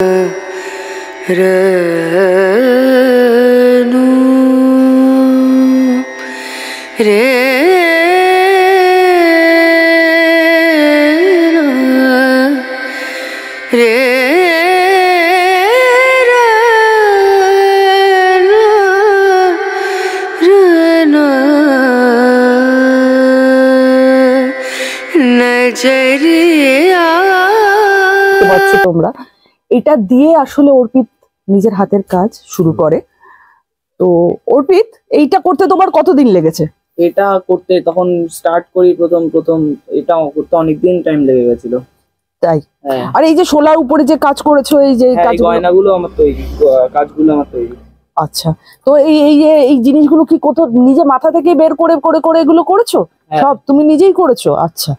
Renu re re নজরিয়া পাচ্ছ তোমরা। এটা দিয়ে আসলে অর্পিত নিজের হাতের কাজ শুরু করে। তো অর্পিত, এইটা করতে তোমার কতদিন লেগেছে? এটা করতে তখন স্টার্ট করি প্রথম এটা করতে অনেকদিন টাইম লেগে গেছিল। তাই? হ্যাঁ। আর এই যে শোলার উপরে যে কাজ করেছো, এই যে গয়নাগুলো আমার তৈরি, কাজগুলো আমার তৈরি। আচ্ছা, তো এই জিনিসগুলো কি কোথাও নিজে মাথা থেকে বের করে করে করে এগুলো করেছো? সব তুমি নিজেই করেছো? আচ্ছা,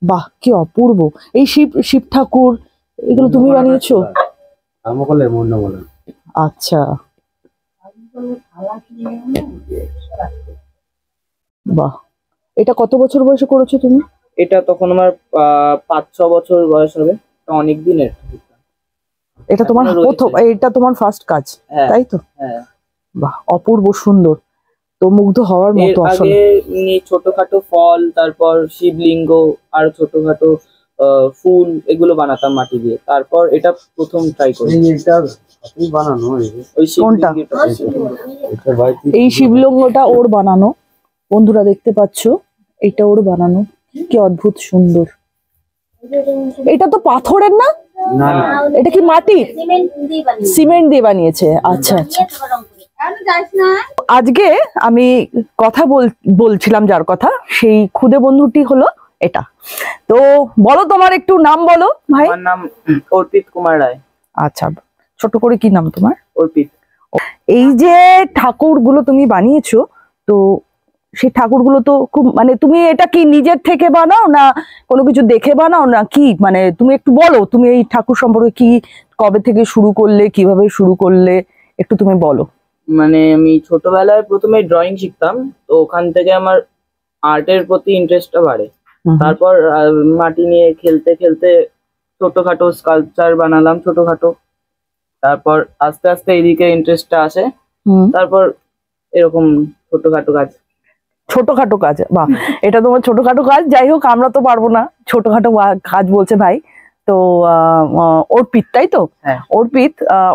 বাহ, কি অপূর্ব। এই শিব ঠাকুর এগুলো তুমি বানিয়েছো? আচ্ছা, বাহ। এটা কত বছর বয়সে করেছো তুমি? এটা তখন আমার 5-6 বছর বয়স হবে, অনেক দিনের। এটা তোমার প্রথম, এটা তোমার ফার্স্ট কাজ, তাই তো? হ্যাঁ। বাহ, অপূর্ব সুন্দর, তো মুগ্ধ হওয়ার মতো। আসলে ছোটখাটো ফল, তারপর শিবলিঙ্গ আর ছোটখাটো ফুল এগুলো বানাতাম মাটি দিয়ে। তারপর এটা প্রথম ট্রাই করি। কোনটা? এই শিবলিঙ্গটা ওর বানানো, বন্ধুরা দেখতে পাচ্ছ, এটা ওর বানানো। কি অদ্ভুত সুন্দর। এটা তো পাথরের না? এটা কি মাটির? সিমেন্ট দিয়ে বানিয়েছে। আচ্ছা আচ্ছা। আজকে আমি কথা বলছিলাম যার কথা, সেই খুদে বন্ধুটি হলো এটা। তো বলো, তোমার একটু নাম বলো ভাই। আমার নাম অর্পিত কুমার রায়। আচ্ছা, ছোট করে কি নাম তোমার? অর্পিত। এই যে ঠাকুরগুলো তুমি বানিয়েছো, তো সেই ঠাকুরগুলো তো খুব, মানে তুমি এটা কি নিজের থেকে বানাও না কোনো কিছু দেখে বানাও না কি? মানে তুমি একটু বলো, তুমি এই ঠাকুর সম্পর্কে কি, কবে থেকে শুরু করলে, কিভাবে শুরু করলে, একটু তুমি বলো। মানে আমি ছোটবেলায় প্রথমে ড্রয়িং শিখতাম, তো ওখান থেকে আমার আর্টের প্রতি ইন্টারেস্টটা বাড়ে। তারপর মাটি নিয়ে খেলতে খেলতে ছোটখাটো স্কাল্পচার বানালাম, ছোটখাটো। তারপর আস্তে আস্তে এদিকে ইন্টারেস্টটা আসে। তারপর এরকম ছোটখাটো কাজ। বাহ, এটা তোমার ছোটখাটো কাজ। যাই হোক, আমরা তো পারবো না, ছোটখাটো কাজ বলছে ভাই। তো অর্পিত, তাই তো?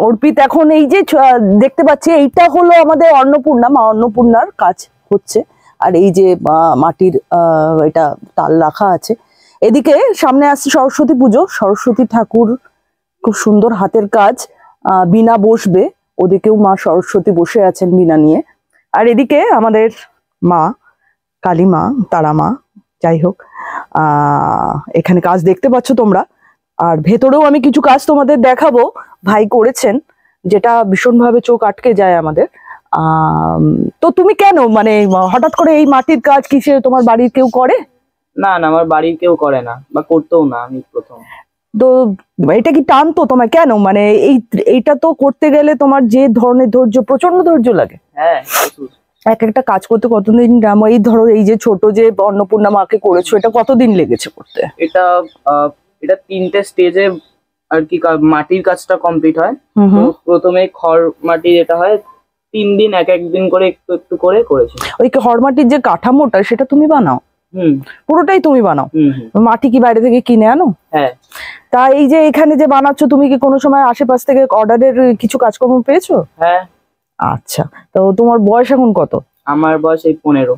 অর্পিত এখন এই যে দেখতে পাচ্ছি, এইটা হলো আমাদের অন্নপূর্ণা, মা অন্নপূর্ণার কাজ হচ্ছে। আর এই যে মাটির এটা তাল রাখা আছে। এদিকে সামনে আসছে সরস্বতী পুজো, সরস্বতী ঠাকুর, খুব সুন্দর হাতের কাজ। বীণা বসবে, ওদিকেও মা সরস্বতী বসে আছেন বীণা নিয়ে। আর এদিকে আমাদের মা কালী মা, তারা মা, যাই হোক, এখানে কাজ দেখতে পাচ্ছ তোমরা। আর ভেতরেও আমি কিছু কাজ তোমাদের দেখাবো, ভাই করেছেন, যেটা ভীষণভাবে চোখ আটকে যায় আমাদের। তো তুমি কেন, মানে হঠাৎ করে এই মাটির কাজ কিসে, তোমার বাড়ির কেউ করে? না, আমার বাড়ির কেউ করে না, বা করতেও না, আমি প্রথম। তো এটা কি টানতো তোমায় কেন? মানে এইটা তো করতে গেলে তোমার যে ধরনের ধৈর্য, প্রচন্ড ধৈর্য লাগে। হ্যাঁ, এক একটা কাজ করতে কতদিন? এই ধরো, এই যে ছোট যে অন্নপূর্ণা মাকে করেছো, এটা কতদিন লেগেছে করতে? এটা 3টে স্টেজে আর কি মাটির কাজটা কমপ্লিট হয়। প্রথমে খড় মাটি যেটা হয়, 3 দিন এক দিন করে একটু একটু করে করেছি। ওই খড় মাটির যে কাঠামোটা, সেটা তুমি বানাও? পুরোটাই তুমি বানাও? মাটি কি বাইরে থেকে কিনে আনো? হ্যাঁ। তা এই যে এখানে যে বানাচ্ছ, তুমি কি কোনো সময় আশেপাশ থেকে অর্ডারের কিছু কাজকর্ম পেয়েছো? হ্যাঁ। আচ্ছা, তো তোমার বয়স এখন কত? আমার বয়স এই 15।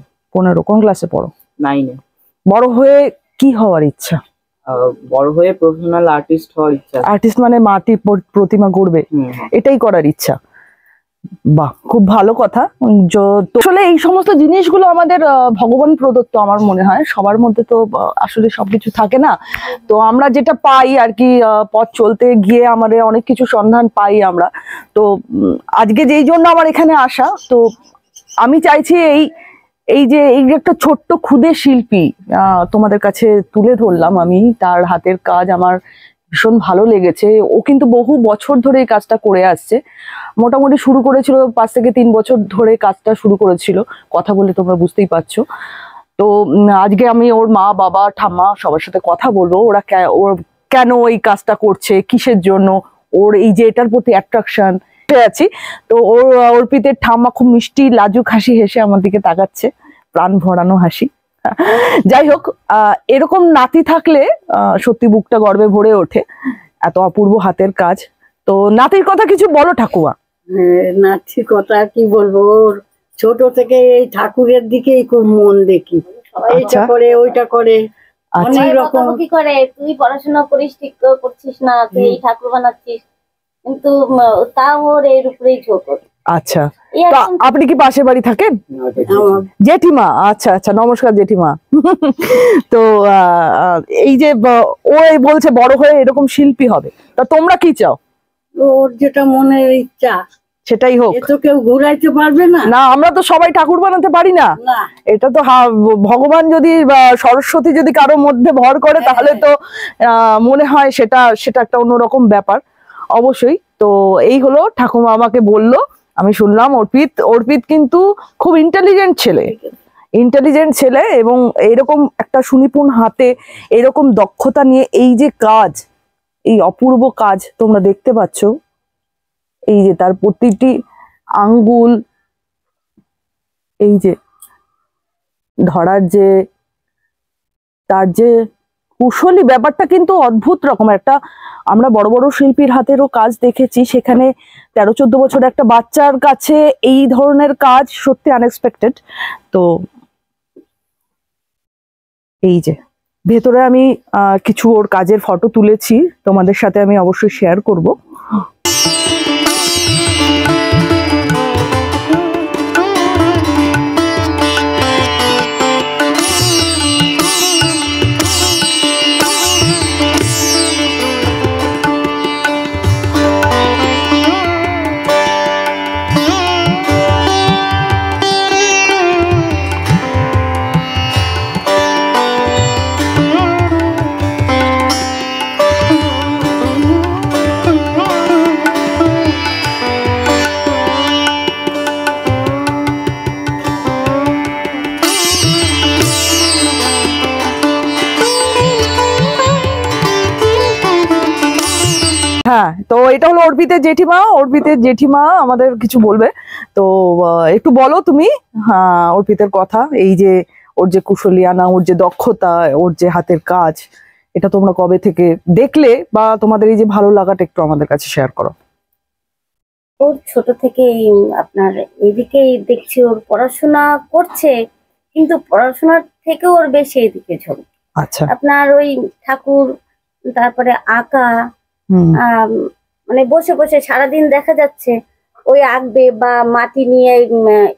কোন ক্লাসে পড়ো? 9-এ। বড় হয়ে কি হওয়ার ইচ্ছা? বড় হয়ে প্রফেশনাল আর্টিস্ট হওয়ার ইচ্ছা। আর্টিস্ট মানে মাটির প্রতিমা গড়বে, এটাই করার ইচ্ছা। বাহ, খুব ভালো কথা। আসলে এই সমস্ত জিনিসগুলো আমাদের ভগবান প্রদত্ত, আমার মনে হয়। সবার মধ্যে তো আসলে সবকিছু থাকে না। তো আমরা যেটা পাই আর কি, পথ চলতে গিয়ে আমাদের অনেক কিছু সন্ধান পাই আমরা। তো আজকে যেই জন্য আমার এখানে আসা, তো আমি চাইছি এই যে একটা ছোট্ট ক্ষুদে শিল্পী তোমাদের কাছে তুলে ধরলাম আমি। তার হাতের কাজ আমার ভীষণ ভালো লেগেছে। ও কিন্তু বহু বছর ধরে এই কাজটা করে আসছে। মোটামুটি শুরু করেছিল 5 থেকে 3 বছর ধরে কাজটা শুরু করেছিল, কথা বলে তোমরা বুঝতেই পারছো। তো আজকে আমি ওর মা, বাবা, ঠাম্মা সবার সাথে কথা বলবো, ওর কেন এই কাজটা করছে, কিসের জন্য, ওর এই যে এটার প্রতি অ্যাট্রাকশন আছি। তো অর্পিতের ঠাম্মা খুব মিষ্টি লাজুক হাসি হেসে আমার দিকে তাকাচ্ছে, প্রাণ ভরানো হাসি। যাই হোক, এরকম নাতি থাকলে সত্যি বুকটা গর্বে ভরে ওঠে, এত অপূর্ব হাতের কাজ। তো নাতির কথা কিছু বলো ঠাকুমা। নাতির কথা কি বলবো, ওর ছোট থেকে এই ঠাকুরের দিকেই খুব মন দেখি, এইটা করে ওইটা করে অনেক রকম কি করে। তুই পড়াশোনা করিস, ঠিক করছিস না, তুই এই ঠাকুর বানাচ্ছিস, কিন্তু তাও ওর এর উপরেই ঝোঁক। আচ্ছা, আপনি কি পাশে বাড়ি থাকেন? জেঠিমা, আচ্ছা আচ্ছা, নমস্কার জেঠিমা। তো এই যে ও বলছে বড় হয়ে এরকম শিল্পী হবে, তা তোমরা কি চাও? ওর যেটা মনের ইচ্ছা সেটাই হোক, তো কেউ ঘুরাইতে পারবে না। না, আমরা তো সবাই ঠাকুর বানাতে পারি না, এটা তো ভগবান যদি সরস্বতী যদি কারোর মধ্যে ভর করে তাহলে তো মনে হয় সেটা একটা অন্যরকম ব্যাপার অবশ্যই। তো এই হলো ঠাকুমা আমাকে বললো, আমি শুনলাম। অর্পিত কিন্তু খুব ইন্টেলিজেন্ট ছেলে এবং এরকম একটা সুনিপুণ হাতে এরকম দক্ষতা নিয়ে এই যে কাজ, এই অপূর্ব কাজ তোমরা দেখতে পাচ্ছ, এই যে তার প্রতিটি আঙ্গুল, এই যে ধরার যে তার যে কুশলী ব্যাপারটা কিন্তু অদ্ভুত রকম একটা। আমরা বড় বড় শিল্পীর হাতেরও কাজ দেখেছি, সেখানে 13-14 বছর একটা বাচ্চার কাছে এই ধরনের কাজ সত্যি আনএক্সপেক্টেড। তো এই যে ভেতরে আমি কিছু ওর কাজের ফটো তুলেছি, তোমাদের সাথে আমি অবশ্যই শেয়ার করব। হ্যাঁ, তো এটা হলো অর্পিতের জেঠিমা আমাদের কিছু বলবে। তো একটু বলো তুমি অর্পিতের কথা, এই যে ওর যে কুশলিয়ানা, ওর যে দক্ষতা, ওর যে হাতের কাজ, এটা তোমরা কবে থেকে দেখলে বা তোমাদের এই যে ভালো লাগাটা একটু আমাদের কাছে শেয়ার করো। ওর ছোট থেকে আপনার এদিকেই দেখছি, ওর পড়াশোনা করছে, কিন্তু পড়াশোনার থেকে ওর বেশি এদিকে ঝোঁক। আচ্ছা, আপনার ওই ঠাকুর, তারপরে আঁকা, মানে বসে বসে সারাদিন দেখা যাচ্ছে ওই আঁকবে বা মাটি নিয়ে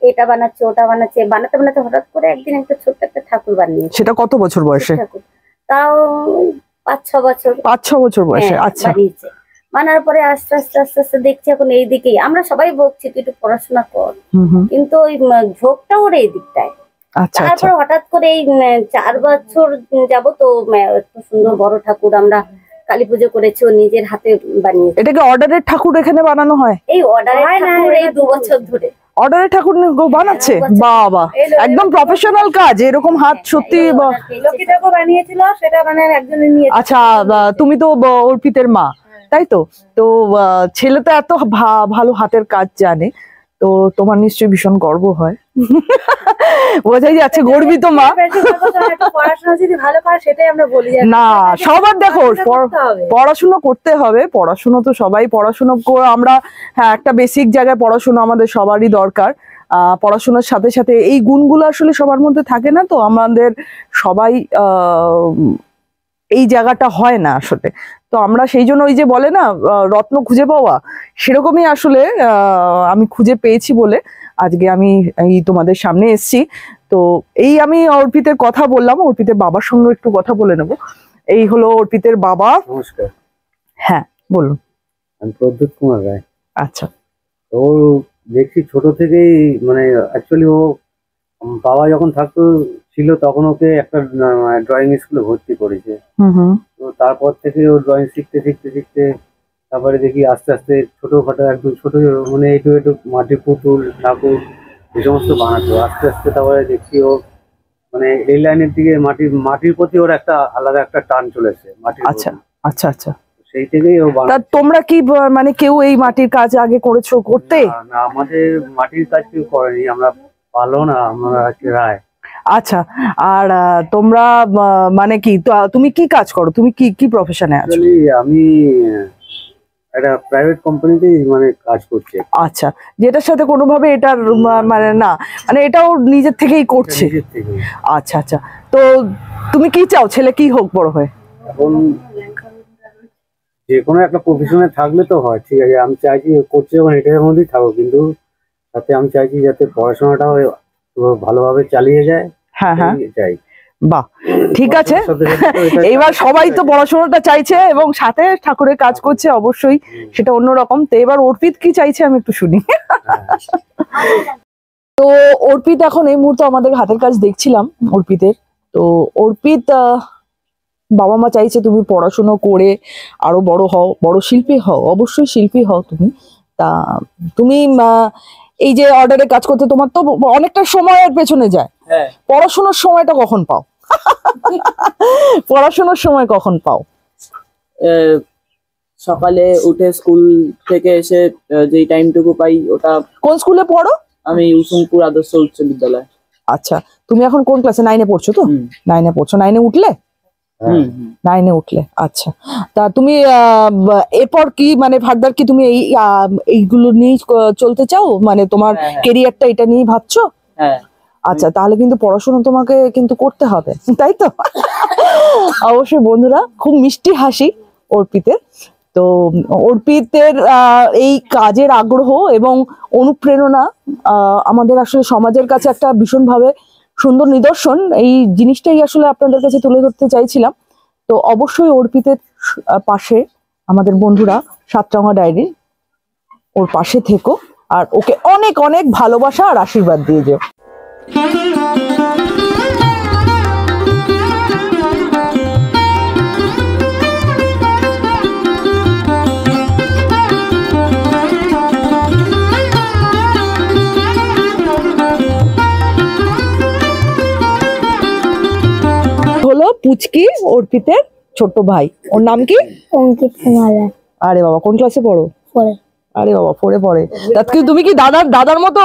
এটা বানাচ্ছে ওটা বানাচ্ছে, বানাতে বানাতে হঠাৎ করে একদিন একটা ছোট্ট একটা ঠাকুর বানিয়েছে। সেটা কত বছর বয়সে? তাও 5-6 বছর। 5-6 বছর বয়সে? আচ্ছা, বানিয়েছে। বানার পরে আস্তে আস্তে আস্তে আস্তে দেখছি এখন এই দিকেই। আমরা সবাই বলছি তুই একটু পড়াশোনা কর, কিন্তু ওই ঝোঁকটা ওর এই দিকটায়। তারপর হঠাৎ করে এই 4 বছর যাবো তো এত সুন্দর বড় ঠাকুর আমরা কালী পুজো করেছি, ও নিজের হাতে বানিয়েছে। এটা কি অর্ডারের ঠাকুর এখানে বানানো হয়? এই অর্ডারের ঠাকুর এই 2 বছর ধরে অর্ডারের ঠাকুর বানাচ্ছে। বাবা, একদম প্রফেশনাল কাজ, এরকম হাত সত্যি। লক্ষ্মী ঠাকুর বানিয়েছিল, সেটা মানে একজনের নিয়ে। আচ্ছা, তুমি তো অর্পিতের মা, তাই তো? তো ছেলে তো এত ভালো হাতের কাজ জানে, তো তোমার নিশ্চয়ই ভীষণ গর্ব হয়। বোঝাই যাচ্ছে গর্বিত মা। পড়াশোনা যদি ভালো করে সেটাই আমরা বলি না, সবার দেখো পড়াশোনা করতে হবে, পড়াশোনা তো সবাই পড়াশোনা করে আমরা, হ্যাঁ, একটা বেসিক জায়গায় পড়াশোনা আমাদের সবারই দরকার। পড়াশোনার সাথে সাথে এই গুণগুলো আসলে সবার মধ্যে থাকে না, তো আমাদের সবাই এই জায়গাটা হয় না আসলে। তো আমরা সেই জন্য ওই যে বলে না রত্ন খুঁজে পাওয়া, সেরকমই আসলে আমি খুঁজে পেয়েছি বলে আজকে আমি এই তোমাদের সামনে এসেছি। তো এই আমি অর্পিতের কথা বললাম, অর্পিতের বাবার সঙ্গে একটু কথা বলে নেব। এই হলো অর্পিতের বাবা। নমস্কার। হ্যাঁ, বলুন। আমি প্রদ্যুৎ কুমার রায়। আচ্ছা, তো দেখছি ছোট থেকেই, মানে অ্যাকচুয়ালি ও বাবা যখন থাকতো ছিল তখন ওকে একটা ড্রয়িং স্কুলে ভর্তি করেছে। তো তারপর থেকে ও ড্রয়িং শিখতে শিখতে শিখতে তারপরে দেখি আস্তে আস্তে ছোটখাটো একদম ছোট, মানে একটু একটু মাটির পুতুল ঠাকুর এই সমস্ত বানাতো। আস্তে আস্তে তারপরে দেখছি ও মানে এই লাইনের দিকে মাটির প্রতি ওর একটা আলাদা একটা টান চলেছে। মাটির আচ্ছা আচ্ছা আচ্ছা, সেই থেকেই ও তা তোমরা কি মানে কেউ এই মাটির কাজ আগে করেছো করতে? না, আমাদের মাটির কাজ কেউ করেনি, আমরা পালন আর আমরা রায়। আচ্ছা, আর তোমরা মানে কি তুমি কি কাজ করো, তুমি কি কি প্রফেশনে আছো? আমি একটা প্রাইভেট কোম্পানিতে মানে কাজ করছি। আচ্ছা, যেটার সাথে কোনোভাবে এটার মানে না, মানে এটাও নিজের থেকেই করছে। আচ্ছা আচ্ছা, তো তুমি কি চাও ছেলে কি হোক বড় হয়ে? এখন যে কোনো একটা প্রফেশনে থাকলে তো হয়, ঠিক আছে, আমি চাইছি করছি যখন এটার মধ্যেই থাকো, কিন্তু তাতে আমি চাইছি যাতে পড়াশোনাটাও ভালোভাবে চালিয়ে যায়। হ্যাঁ হ্যাঁ, চাই। বাহ, ঠিক আছে। এইবার সবাই তো পড়াশোনাটা চাইছে এবং সাথে ঠাকুরের কাজ করছে, অবশ্যই সেটা অন্যরকম। তো এবার অর্পিত কি চাইছে আমি একটু শুনি। তো অর্পিত এখন এই মুহূর্তে আমাদের হাতের কাজ দেখছিলাম অর্পিতের। তো অর্পিত বাবা মা চাইছে তুমি পড়াশোনা করে আরো বড় হও, বড় শিল্পী হও, অবশ্যই শিল্পী হও তুমি। তা তুমি এই যে অর্ডারে কাজ করতে তোমার তো অনেকটা সময়ের পেছনে যায়, পড়াশোনার সময়টা কখন পাও? পড়াশোনার সময় কখন পাও? সকালে উঠে স্কুল থেকে এসে যেই টাইমটুকু পাই ওটা। কোন স্কুলে পড়ো? আমি উসুমপুর আদর্শ উচ্চ বিদ্যালয়। আচ্ছা, তুমি এখন কোন ক্লাসে? 9-এ পড়ছো তো? 9-এ পড়ছো। 9-এ উঠলে? 9-এ উঠলে, আচ্ছা। তা তুমি এরপর কি মানে ফার্দার কি তুমি এইগুলো নিয়ে চলতে চাও, মানে তোমার কেরিয়ারটা এটা নিয়ে ভাবছো? হ্যাঁ। আচ্ছা, তাহলে কিন্তু পড়াশোনা তোমাকে কিন্তু করতে হবে, তাই তো? অবশ্যই বন্ধুরা, খুব মিষ্টি হাসি অর্পিতের। তো অর্পিতের এই কাজের আগ্রহ এবং অনুপ্রেরণা আমাদের আসলে সমাজের কাছে একটা ভীষণভাবে সুন্দর নিদর্শন। এই জিনিসটাই আসলে আপনাদের কাছে তুলে ধরতে চাইছিলাম। তো অবশ্যই অর্পিতের পাশে আমাদের বন্ধুরা সাতরঙা ডায়েরি ওর পাশে থেকো আর ওকে অনেক অনেক ভালোবাসা আর আশীর্বাদ দিয়ে যেও। হলো পুচকি অর্পিতের ছোট ভাই, ওর নাম কি? অঙ্কিত কুমার রায়। আরে বাবা, কোন ক্লাসে পড়ো? 4-এ। আরে বাবা, 4-এ পড়ে। তুমি কি দাদার মতো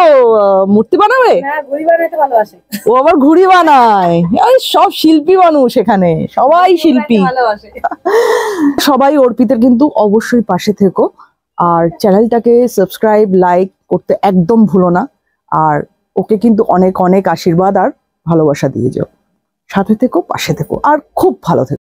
মূর্তি বানাবে? ঘুড়ি বানাইতে ভালোবাসে। ও আবার ঘুড়ি বানায়। সব শিল্পী মানুষ এখানে, সবাই শিল্পী। সবাই অর্পিতের কিন্তু অবশ্যই পাশে থেকো আর চ্যানেলটাকে সাবস্ক্রাইব লাইক করতে একদম ভুলো না। আর ওকে কিন্তু অনেক অনেক আশীর্বাদ আর ভালোবাসা দিয়ে যাও। সাথে থেকো, পাশে থেকো আর খুব ভালো থেকো।